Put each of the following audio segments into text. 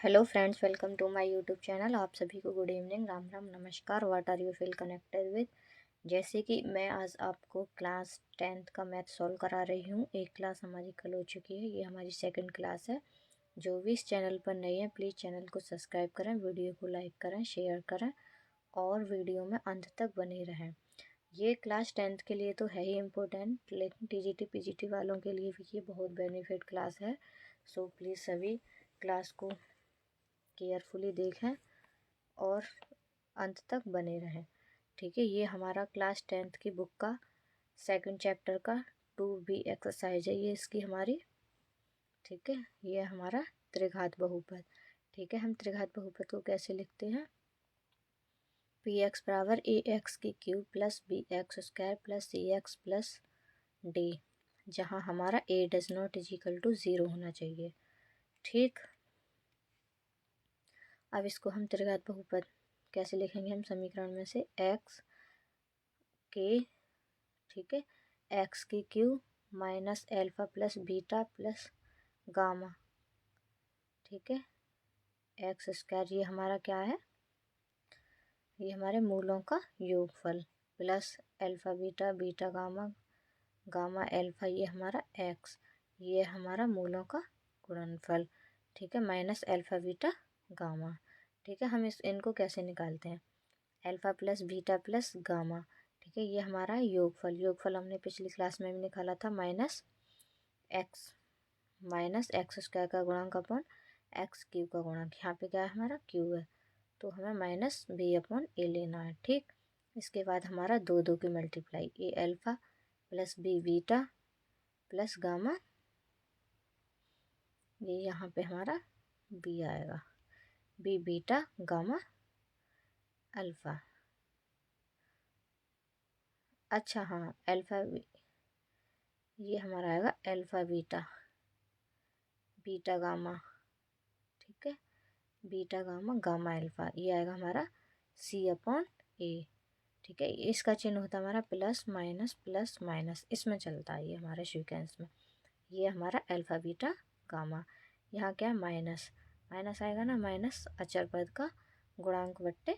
Hello friends, welcome to my YouTube channel. आप सभी को गुड इवनिंग, राम राम, नमस्कार। What are you feel connected with. जैसे कि मैं आज आपको क्लास 10th का मैथ सॉल्व करा रही हूँ। एक क्लास हमारी कल हो चुकी है, ये हमारी सेकंड क्लास है। जो भी इस चैनल पर नए हैं प्लीज़ चैनल को सब्सक्राइब करें, वीडियो को लाइक करें, शेयर करें और वीडियो में अंत तक बने रहें। ये क्लास 10th के लिए तो है ही इम्पोर्टेंट, लेकिन टीजीटी पीजीटी वालों के लिए भी ये बहुत बेनिफिट क्लास है। सो प्लीज़ सभी क्लास को केयरफुली देखें और अंत तक बने रहें। ठीक है, ये हमारा क्लास 10th की बुक का सेकंड चैप्टर का 2B एक्सरसाइज है, ये इसकी हमारी। ठीक है, ये हमारा त्रिघात बहुपद। ठीक है, हम त्रिघात बहुपद को कैसे लिखते हैं। पी एक्स बराबर ए एक्स की cube plus b x square plus c x plus d, जहाँ हमारा a does not is equal to 0 होना चाहिए। ठीक, अब इसको हम त्रिघात बहुपद कैसे लिखेंगे। हम समीकरण में से एक्स के, ठीक है, एक्स की Q minus alpha plus beta plus gamma, ठीक है, एक्स स्क्वायर, ये हमारा क्या है, ये हमारे मूलों का योगफल plus alpha beta beta gamma gamma alpha, ये हमारा एक्स, ये हमारा मूलों का गुणनफल। ठीक है, माइनस एल्फा बीटा गामा। ठीक है, हम इनको कैसे निकालते हैं। Alpha plus beta plus gamma, ठीक है, ये हमारा योगफल। योगफल हमने पिछली क्लास में भी निकाला था, माइनस एक्स स्क्वायर का गुणांक अपॉन एक्स क्यूब का गुणांक। यहाँ पे क्या है, हमारा क्यू है, तो हमें माइनस बी अपॉन ए लेना है। ठीक, इसके बाद हमारा दो दो की multiply, a alpha plus b beta plus gamma, ये यहाँ पे हमारा बी आएगा, बी बीटा गामा अल्फा। अच्छा हाँ, अल्फा, ये हमारा आएगा अल्फा बीटा बीटा गामा, ठीक है, बीटा गामा गामा अल्फा, ये आएगा हमारा सी अपॉन ए। ठीक है, इसका चिन्ह होता है हमारा प्लस माइनस, इसमें चलता है ये हमारे सीक्वेंस में। ये हमारा अल्फा बीटा गामा, यहाँ क्या है, माइनस माइनस आएगा ना, माइनस अचर पद का गुणांक बट्टे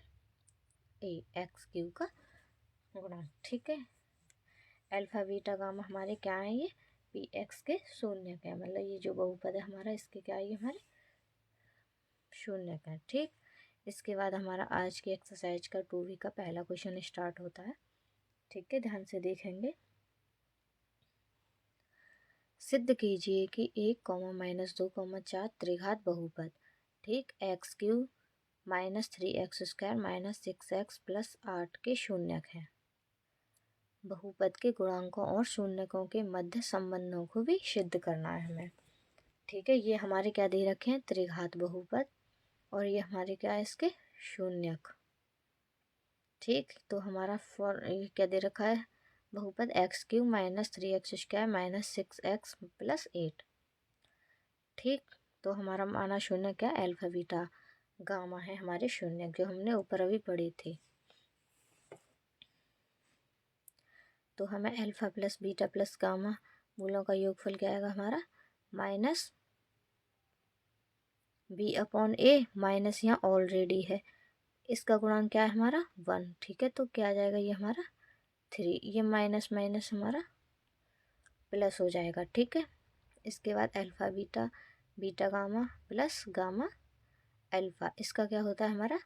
ए एक्स क्यू का गुणांक। ठीक है, अल्फा बीटा गामा हमारे क्या है, ये पी एक्स के शून्य का, मतलब ये जो बहुपद है हमारा, इसके क्या है, ये हमारे शून्य का। ठीक, इसके बाद हमारा आज की एक्सरसाइज का 2B का पहला क्वेश्चन स्टार्ट होता है। ठीक है, ध्यान से देखेंगे। सिद्ध कीजिए कि 1, -2, 4 त्रिघात बहुपद, ठीक, x cube minus 3x square minus 6x plus 8 के शून्यक हैं। बहुपद के गुणांकों और शून्यकों के मध्य संबंधों को भी सिद्ध करना है हमें। ठीक है, ये हमारे क्या दे रखे हैं, त्रिघात बहुपद, और ये हमारे क्या है, इसके शून्यक। ठीक, तो हमारा ये क्या दे रखा है, बहुपद x cube minus 3x square minus 6x plus 8। ठीक, तो हमारा माना शून्य क्या, अल्फा बीटा गामा है हमारे शून्य, जो हमने ऊपर अभी पढ़ी थी। तो हमें alpha plus beta plus gamma मूलों का योगफल क्या आएगा हमारा, minus b upon a, minus यहाँ ऑलरेडी है, इसका गुणांक क्या है हमारा 1। ठीक है, तो क्या आ जाएगा, ये हमारा 3, ये माइनस माइनस हमारा प्लस हो जाएगा। ठीक है, इसके बाद alpha beta beta gamma plus gamma alpha, इसका क्या होता है हमारा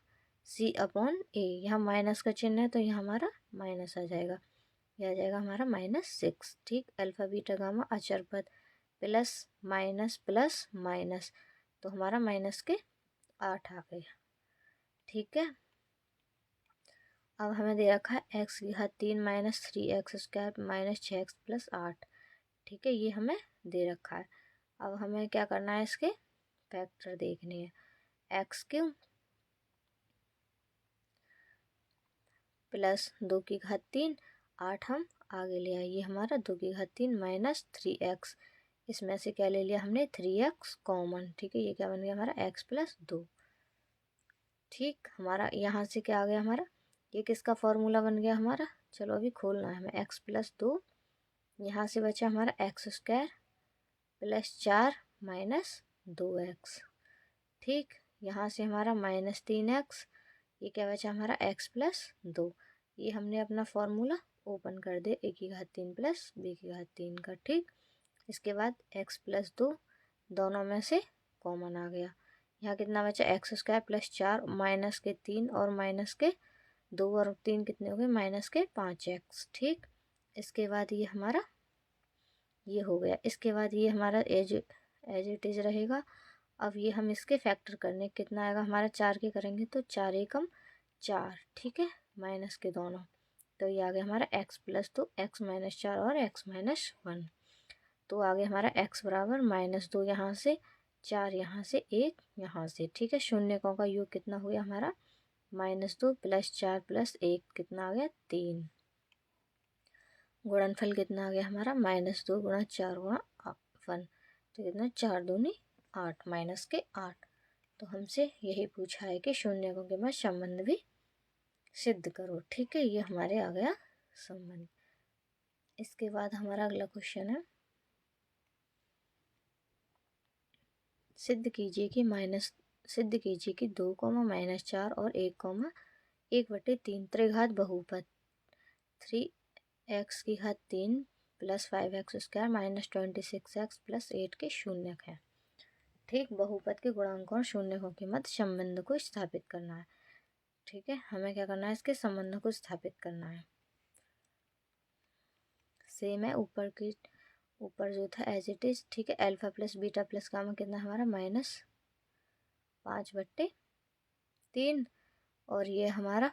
सी अपॉन ए, यहाँ माइनस का चिन्ह है तो यहाँ हमारा माइनस आ जाएगा, यह आ जाएगा हमारा -6। ठीक, अल्फा बीटा गामा अचर पद प्लस माइनस, तो हमारा माइनस के 8 आ गया। ठीक है, अब हमें दे रखा है एक्स की घात 3 minus 3x square minus 6x plus 8। ठीक है, ये हमें दे रखा है। अब हमें क्या करना है, इसके फैक्टर देखने हैं। एक्स क्यूब प्लस 2 की घात 3, 8 हम आगे ले आए, ये हमारा 2 की घात 3 माइनस 3x, इसमें से क्या ले लिया हमने 3x कॉमन। ठीक है, ये क्या बन गया हमारा x प्लस 2। ठीक, हमारा यहाँ से क्या आ गया हमारा, ये किसका फॉर्मूला बन गया हमारा, चलो अभी खोलना है हमें, x प्लस 2, यहाँ से बचा हमारा x square plus 4 minus 2x। ठीक, यहाँ से हमारा -3x, ये क्या बचा हमारा x+2। ये हमने अपना फॉर्मूला ओपन कर दे a�3 प्लस b�3 का। ठीक, इसके बाद x+2 दोनों में से कॉमन आ गया। यहाँ कितना बचा x² + 4 -3 और -2 और 3 कितने हो गए -5x। ठीक, इसके बाद ये हमारा ये हो गया। इसके बाद ये हमारा एज इट इज रहेगा। अब ये हम इसके फैक्टर करने कितना आएगा हमारा 4 के करेंगे तो 4 एकम 4। ठीक है, माइनस के दोनों, तो ये आ गया हमारा x+2 x-4 और x-1। तो आगे हमारा x बराबर -2 यहाँ से, 4 यहाँ से, 1 यहाँ से। ठीक है, शून्यकों का योग कितना हो गया हमारा -2 + 4 + 1 कितना आ गया 3। गुणनफल कितना आ गया हमारा -2 × 4 × 1, तो कितना 4 दूनी 8 -8। तो हमसे यही पूछा है कि शून्यकों के बाद संबंध भी सिद्ध करो। ठीक है, ये हमारे आ गया संबंध। इसके बाद हमारा अगला क्वेश्चन है, सिद्ध कीजिए कि 2, -4 और 1,1/3 त्रिघात बहुपद 3x3 + 5x² - 26x + 8 के शून्यक है। ठीक, बहुपद के गुणांकों और शून्यकों के मध्य संबंध को स्थापित करना है। ठीक है, हमें क्या करना है, इसके संबंध को स्थापित करना है। सेम है ऊपर जो था एज इट इज। ठीक है, alpha plus beta plus gamma कितना हमारा -5/3 और ये हमारा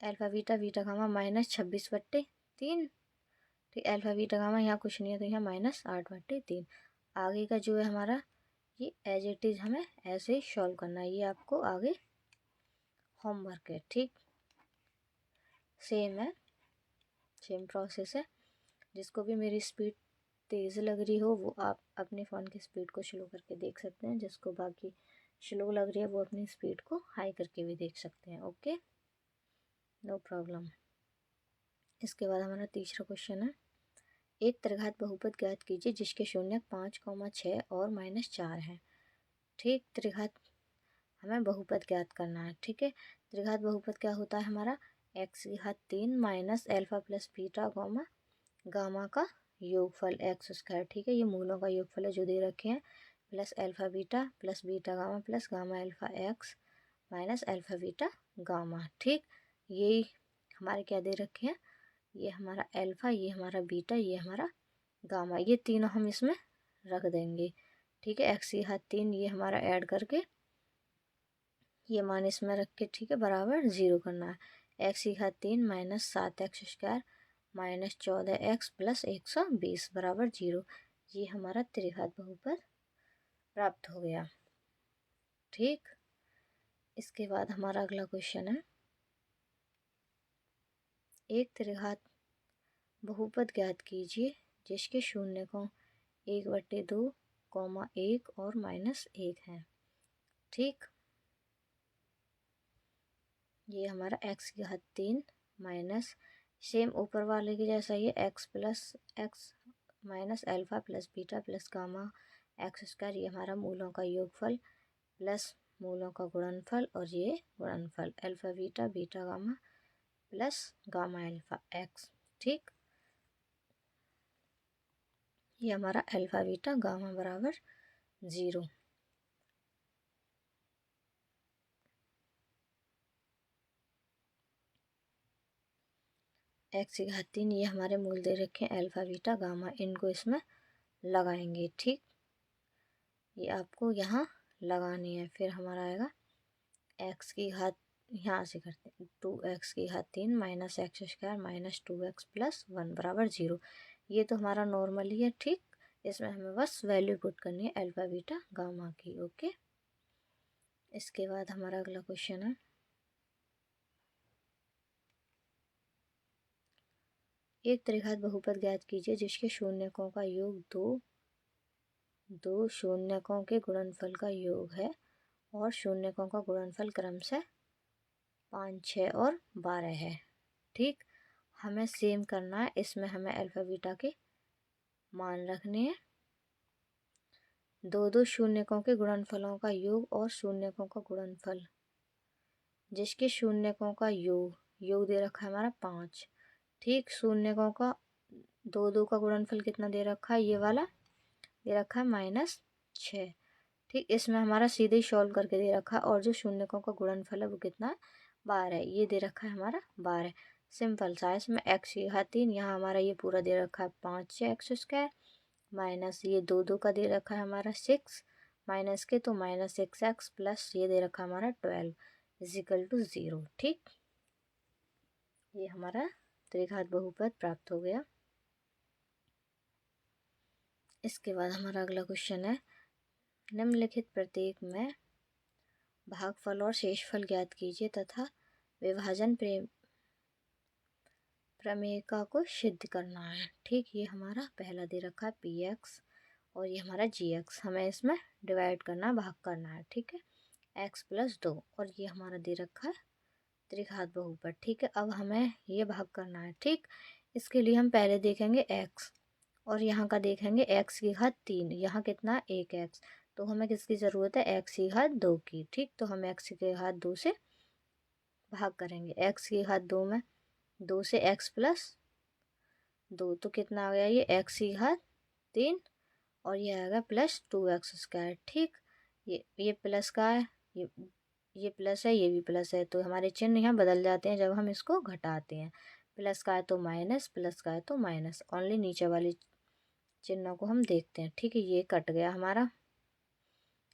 अल्फा बीटा गामा -26/3। ठीक, अल्फा बीटा गामा यहाँ कुछ नहीं है तो यहाँ -8/3। आगे का जो है हमारा ये एज इट इज हमें ऐसे ही सॉल्व करना है। ये आपको आगे होमवर्क है। ठीक, सेम है, सेम प्रोसेस है। जिसको भी मेरी स्पीड तेज़ लग रही हो वो आप अपने फ़ोन की स्पीड को स्लो करके देख सकते हैं। जिसको बाकी स्लो लग रही है वो अपनी स्पीड को हाई करके भी देख सकते हैं। Okay, no problem. इसके बाद हमारा तीसरा क्वेश्चन है, एक त्रिघात बहुपद ज्ञात कीजिए जिसके शून्यक 5, 6 और -4 हैं। ठीक, त्रिघात हमें बहुपद ज्ञात करना है। ठीक है, त्रिघात बहुपद क्या होता है हमारा x3 minus alpha plus beta gamma का योगफल x²। ठीक है, ये मूलों का योगफल है जो दे रखे हैं, plus alpha beta plus beta gamma plus gamma alpha x minus alpha beta gamma. ठीक, यही हमारे क्या दे रखे हैं, ये हमारा अल्फा, ये हमारा बीटा, ये हमारा गामा, ये तीनों हम इसमें रख देंगे। ठीक है, x3 ये हमारा ऐड करके ये मान इसमें रख के, ठीक है, बराबर 0 करना है। x3 - 7x² - 14x + 120 बराबर 0। ये हमारा त्रिघात बहुपद प्राप्त हो गया। ठीक, इसके बाद हमारा अगला क्वेश्चन है, एक त्रिघात बहुपद ज्ञात कीजिए जिसके शून्यकों 1/2, 1 और -1 हैं। ठीक, ये हमारा x3 माइनस सेम ऊपर वाले के जैसा ही x + x minus alpha plus beta plus gamma x², ये हमारा मूलों का योगफल प्लस मूलों का गुणनफल और ये गुणनफल alpha beta beta gamma plus gamma alpha x। ठीक, ये हमारा अल्फा बीटा गामा बराबर 0। x3 ये हमारे मूल दे रखे हैं अल्फा बीटा गामा, इनको इसमें लगाएंगे। ठीक, ये आपको यहाँ लगानी है। फिर हमारा आएगा x की घात, यहाँ से करते हैं 2x3 minus x² minus 2x + 1 बराबर 0। ये तो हमारा नॉर्मल ही है। ठीक, इसमें हमें बस वैल्यू पुट करनी है अल्फा बीटा गामा की। ओके, इसके बाद हमारा अगला क्वेश्चन है, एक त्रिघात बहुपद ज्ञात कीजिए जिसके शून्यकों का योग दो शून्यकों के गुणनफल का योग है और शून्यकों का गुणनफल क्रमशः 5, 6 और 12 है। ठीक, हमें सेम करना है, इसमें हमें अल्फा बीटा के मान रखने हैं। दो दो शून्यकों के गुणनफलों का योग और शून्यकों का गुणनफल, जिसके शून्यकों का योग दे रखा है हमारा 5। ठीक, शून्यकों का दो दो का गुणनफल कितना दे रखा है, ये वाला दे रखा है -6। ठीक, इसमें हमारा सीधे ही सॉल्व करके दे रखा है, और जो शून्यकों का गुणनफल है वो कितना है, 12 है। ये दे रखा है हमारा 12। सिंपल सा, इसमें x की घात 3, यहाँ हमारा ये पूरा दे रखा है 5x² माइनस ये दो दो का दे रखा है हमारा 6 माइनस के, तो -6x प्लस ये दे रखा है हमारा 12 = 0। ठीक, ये हमारा त्रिघात बहुपद प्राप्त हो गया। इसके बाद हमारा अगला क्वेश्चन है, निम्नलिखित प्रत्येक में भागफल और शेषफल ज्ञात कीजिए तथा विभाजन प्रमेयिका को सिद्ध करना है। ठीक, ये हमारा पहला दे रखा है px और ये हमारा gx, हमें इसमें डिवाइड करना, भाग करना है। ठीक है, x + 2 और ये हमारा दे रखा है त्रिघात बहुपद। ठीक है, अब हमें ये भाग करना है। ठीक, इसके लिए हम पहले देखेंगे x और यहाँ का देखेंगे x की घात 3, यहाँ कितना 1x, तो हमें किसकी ज़रूरत है, x की घात 2 की। ठीक, तो हम x की घात 2 से भाग करेंगे। x की घात 2 में 2 से x प्लस 2, तो कितना आ गया, ये x की घात 3 और ये आएगा +2x²। ठीक, ये प्लस का है, ये प्लस है, ये भी प्लस है, तो हमारे चिन्ह यहाँ बदल जाते हैं जब हम इसको घटाते हैं। प्लस का है तो माइनस, प्लस का है तो माइनस, ओनली नीचे वाले चिन्हों को हम देखते हैं। ठीक है, ये कट गया हमारा।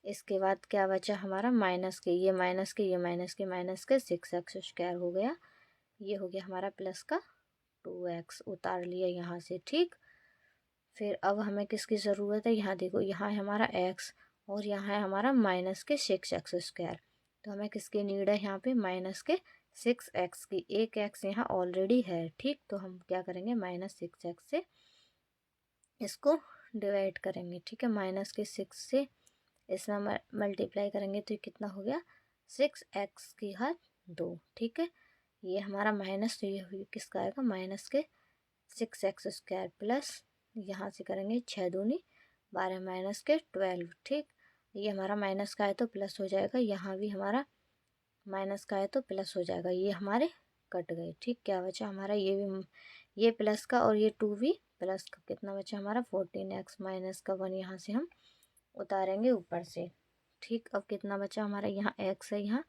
इसके बाद क्या बचा हमारा, माइनस के, ये माइनस के, ये माइनस के, माइनस के 6x² हो गया। ये हो गया हमारा प्लस का 2x, उतार लिया यहाँ से। ठीक, फिर अब हमें किसकी ज़रूरत है, यहाँ देखो, यहाँ है हमारा x और यहाँ है हमारा माइनस के 6x², तो हमें किसकी नीड है यहाँ पे, माइनस के 6x की। एक x यहाँ ऑलरेडी है। ठीक, तो हम क्या करेंगे, -6x से इसको डिवाइड करेंगे। ठीक है, माइनस के 6 से इसमें मल्टीप्लाई करेंगे तो ये कितना हो गया, 6x की घात 2। ठीक है, ये हमारा माइनस, तो ये किसका आएगा, माइनस के 6x² प्लस यहाँ से करेंगे 6 दूनी 12 माइनस के 12। ठीक, ये हमारा माइनस का है तो प्लस हो जाएगा, यहाँ भी हमारा माइनस का है तो प्लस हो जाएगा, ये हमारे कट गए। ठीक, क्या बचा हमारा, ये भी, ये प्लस का और ये 2 भी प्लस का, कितना बचा हमारा 14x माइनस का 1, यहाँ से हम उतारेंगे ऊपर से। ठीक, अब कितना बचा हमारा, यहाँ x है, यहाँ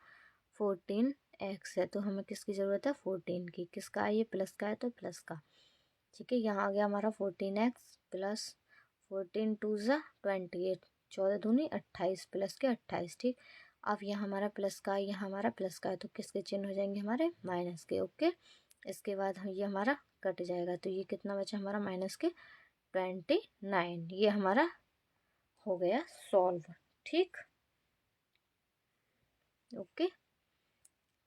14x है, तो हमें किसकी ज़रूरत है, 14 की। किसका है, ये प्लस का है तो प्लस का। ठीक है, यहाँ आ गया हमारा 14x प्लस 14 2 ज़ा 28, 14 दूनी 28 प्लस के 28। ठीक, अब यहाँ हमारा प्लस का है, यहाँ हमारा प्लस का है, तो किसके चिन्ह हो जाएंगे हमारे, माइनस के। ओके, इसके बाद ये हमारा कट जाएगा, तो ये कितना बचा हमारा, -29। ये हमारा हो गया सॉल्व। ठीक, ओके,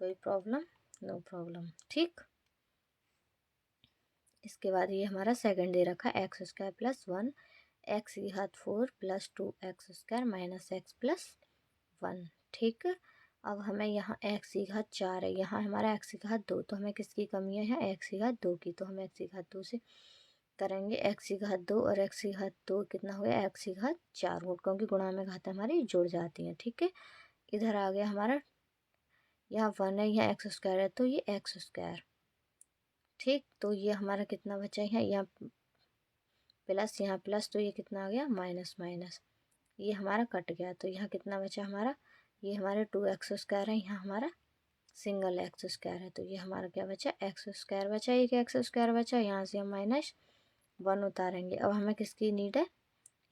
कोई प्रॉब्लम, नो प्रॉब्लम। ठीक, इसके बाद ये हमारा सेकंड दे रखा है x² + 1 x की घात 4 + 2x² - x + 1। ठीक, अब हमें यहाँ x की घात 4 है, यहाँ हमारा x की घात 2, तो हमें किसकी कमी है, यहाँ x की घात 2 की, तो हम x की घात 2 से करेंगे। x की घात 2 और x की घात 2 कितना हो गया, x की घात 4 हो, क्योंकि गुणा में घात हमारी जुड़ जाती हैं। ठीक है, इधर आ गया हमारा, यहाँ 1 है, यहाँ x² है, तो ये x²। ठीक, तो ये हमारा कितना बचा है, यहाँ प्लस, यहाँ प्लस, तो ये कितना आ गया, माइनस माइनस, ये हमारा कट गया, तो यहाँ कितना बचा हमारा, ये हमारे 2x² है, यहाँ हमारा सिंगल x² है, तो ये हमारा क्या बचा, x² बचा, एक x² बचा, यहाँ से हम -1 उतारेंगे। अब हमें किसकी नीड है,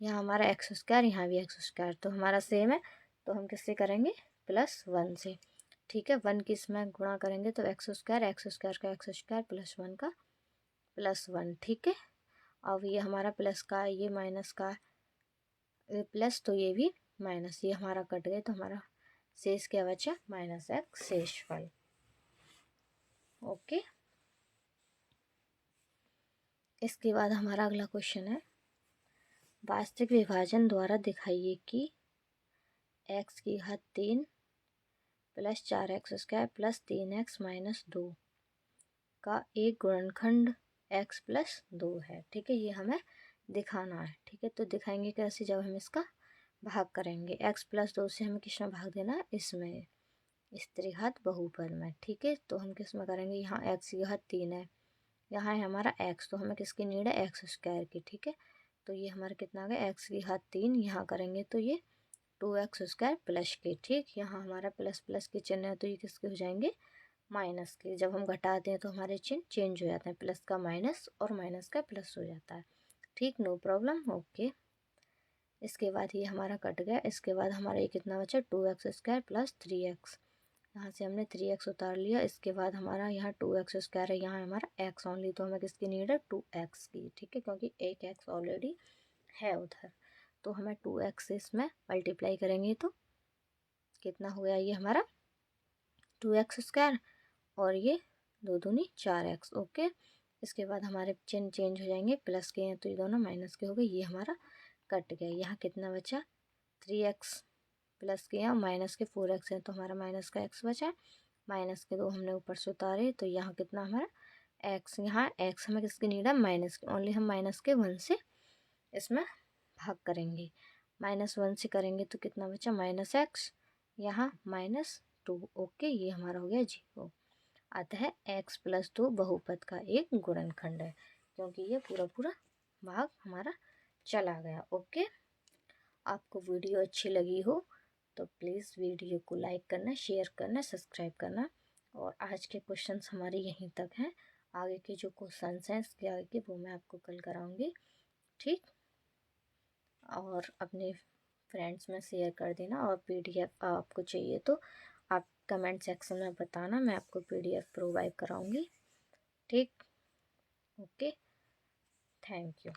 यहाँ हमारा x², यहाँ भी x², तो हमारा सेम है, तो हम किससे करेंगे, +1 से। ठीक है, 1 की इसमें गुणा करेंगे तो x² का x² प्लस 1 का +1। ठीक है, अब ये हमारा प्लस का, ये माइनस का, ये प्लस, तो ये भी माइनस, ये हमारा कट गए, तो हमारा शेष क्या बचा, -x शेषफल। ओके, इसके बाद हमारा अगला क्वेश्चन है, वास्तविक विभाजन द्वारा दिखाइए कि x की घात 3 + 4x² + 3x - 2 का एक गुणनखंड x + 2 है। ठीक है, ये हमें दिखाना है। ठीक है, तो दिखाएंगे कैसे, जब हम इसका भाग करेंगे। x प्लस 2 से हमें किस में भाग देना है, इसमें, इस त्रिघात बहुपद में। ठीक है, तो हम किस में करेंगे, यहाँ x की घात 3 है, यहाँ है हमारा x, तो हमें किसकी नीड है, एक्स स्क्वायर की। ठीक है, तो ये हमारा कितना आ गया, x की घात 3, यहाँ करेंगे तो ये 2x² प्लस के। ठीक, यहाँ हमारा प्लस प्लस के चिन्ह है, तो ये किसके हो जाएंगे, माइनस के। जब हम घटाते हैं तो हमारे चिन्ह चेंज हो जाते हैं, प्लस का माइनस और माइनस का प्लस हो जाता है। ठीक, नो प्रॉब्लम, ओके। इसके बाद ये हमारा कट गया। इसके बाद हमारा ये कितना बचा, 2x² प्लस 3x। यहाँ से हमने 3x उतार लिया। इसके बाद हमारा यहाँ 2x² है, यहाँ हमारा x ओनली, तो हमें किसकी नीड है, 2x की। ठीक है, क्योंकि एक x ऑलरेडी है उधर, तो हमें 2x से इसमें मल्टीप्लाई करेंगे तो कितना हो गया, ये हमारा 2x², और ये 2 दूनी 4x। ओके, इसके बाद हमारे चिन्ह चेंज हो जाएंगे, प्लस के हैं तो ये दोनों माइनस के हो गए, ये हमारा कट गया। यहाँ कितना बचा, 3x प्लस के यहाँ माइनस के 4x है, तो हमारा माइनस का x बचा, माइनस के 2 हमने ऊपर से उतारे, तो यहाँ कितना हमारा x, यहाँ x हमें किसकी नीड है, माइनस की ओनली, हम माइनस के 1 से इसमें भाग करेंगे। -1 से करेंगे तो कितना बचा, -x, यहाँ -2। ओके, ये हमारा हो गया 0। अतः x प्लस 2 बहुपद का एक गुणनखंड है, क्योंकि ये पूरा पूरा भाग हमारा चला गया। ओके, आपको वीडियो अच्छी लगी हो तो प्लीज़ वीडियो को लाइक करना, शेयर करना, सब्सक्राइब करना। और आज के क्वेश्चंस हमारे यहीं तक हैं। आगे के जो क्वेश्चंस हैं इसके आगे के, वो मैं आपको कल कराऊंगी। ठीक, और अपने फ्रेंड्स में शेयर कर देना। और PDF आपको चाहिए तो आप कमेंट सेक्शन में बताना, मैं आपको PDF प्रोवाइड कराऊंगी। ठीक, ओके, थैंक यू।